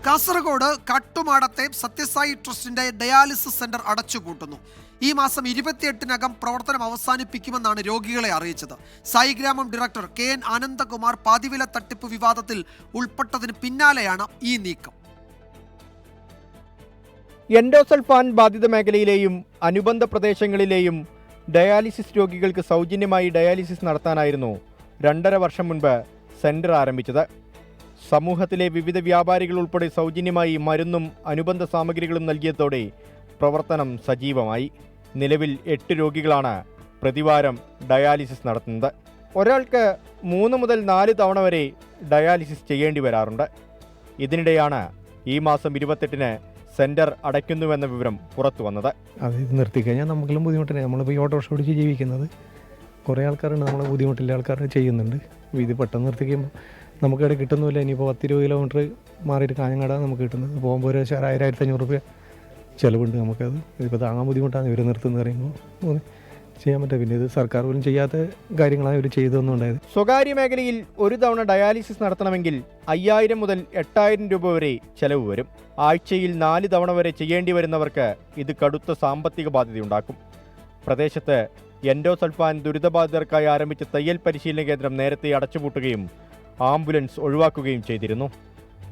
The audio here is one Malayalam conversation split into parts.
കാസർഗോഡ് കാട്ടുമാടത്തെ സത്യസായി ട്രസ്റ്റിന്റെ ഡയാലിസിസ് സെന്റർ അടച്ചുപൂട്ടുന്നു. ഈ മാസം 28-നകം പ്രവർത്തനം അവസാനിപ്പിക്കുമെന്നാണ് രോഗികളെ അറിയിച്ചത്. സായിഗ്രാമം ഡയറക്ടർ KN ആനന്ദകുമാർ പാതിവില തട്ടിപ്പ് വിവാദത്തിൽ ഉൾപ്പെട്ടതിന് പിന്നാലെയാണ് ഈ നീക്കം. എൻഡോസൾഫാൻ ബാധിത മേഖലയിലെയും അനുബന്ധ പ്രദേശങ്ങളിലെയും ഡയാലിസിസ് രോഗികൾക്ക് സൗജന്യമായി ഡയാലിസിസ് നടത്താനായിരുന്നു 2.5 വർഷം മുൻപ് സെന്റർ ആരംഭിച്ചത്. സമൂഹത്തിലെ വിവിധ വ്യാപാരികൾ ഉൾപ്പെടെ സൗജന്യമായി മരുന്നും അനുബന്ധ സാമഗ്രികളും നൽകിയതോടെ പ്രവർത്തനം സജീവമായി. നിലവിൽ 8 രോഗികളാണ് പ്രതിവാരം ഡയാലിസിസ് നടത്തുന്നത്. ഒരാൾക്ക് 3 മുതൽ 4 തവണ വരെ ഡയാലിസിസ് ചെയ്യേണ്ടി വരാറുണ്ട്. ഇതിനിടെയാണ് ഈ മാസം 28-ന് സെന്റർ അടയ്ക്കുന്നുവെന്ന വിവരം പുറത്തു വന്നത്. അത് നിർത്തിക്കഴിഞ്ഞാൽ നമുക്കെല്ലാം ബുദ്ധിമുട്ടില്ല. നമ്മളിപ്പോൾ ഈ ഓട്ടോറിക്ഷ ഓടിച്ച് ജീവിക്കുന്നത് കുറേ ആൾക്കാരുണ്ട്, നമ്മൾ ബുദ്ധിമുട്ടില്ല ആൾക്കാർ ചെയ്യുന്നുണ്ട്. ഇത് പെട്ടെന്ന് നിർത്തിക്കുമ്പോൾ നമുക്കിവിടെ കിട്ടുന്നില്ല. ഇനിയിപ്പോൾ 10-20 കിലോമീറ്റർ മാറിയിട്ട് കാഞ്ഞങ്ങാട് നമുക്ക് കിട്ടുന്നത്. പോകുമ്പോൾ ഒരു 1,000-1,500 രൂപ ചിലവുണ്ട് നമുക്കത്. ഇതിപ്പോൾ താങ്ങാൻ ബുദ്ധിമുട്ടാണ് ഇവർ നിർത്തുന്നത് പറയുമ്പോൾ ചെയ്യാൻ പറ്റുക. പിന്നെ ഇത് സർക്കാർ പോലും ചെയ്യാത്ത കാര്യങ്ങളാണ് ഇവർ ചെയ്തൊന്നുണ്ടായത്. സ്വകാര്യ മേഖലയിൽ ഒരു തവണ ഡയാലിസിസ് നടത്തണമെങ്കിൽ 5,000 മുതൽ 8,000 രൂപ വരെ ചെലവ് വരും. ആഴ്ചയിൽ 4 തവണ വരെ ചെയ്യേണ്ടി വരുന്നവർക്ക് ഇത് കടുത്ത സാമ്പത്തിക ബാധ്യതയുണ്ടാക്കും. പ്രദേശത്ത് എൻഡോസൾഫാൻ ദുരിതബാധിതർക്കായി ആരംഭിച്ച തയ്യൽ പരിശീലന കേന്ദ്രം നേരത്തെ അടച്ചുപൂട്ടുകയും ആംബുലൻസ് ഒഴിവാക്കുകയും ചെയ്തിരുന്നു.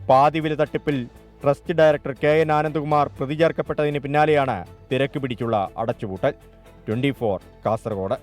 പാതിവില തട്ടിപ്പിൽ ട്രസ്റ്റ് ഡയറക്ടർ KN ആനന്ദകുമാർ പ്രതി ചേർക്കപ്പെട്ടതിന് പിന്നാലെയാണ് തിരക്ക് പിടിച്ചുള്ള അടച്ചുപൂട്ടൽ. 24 കാസർഗോഡ്.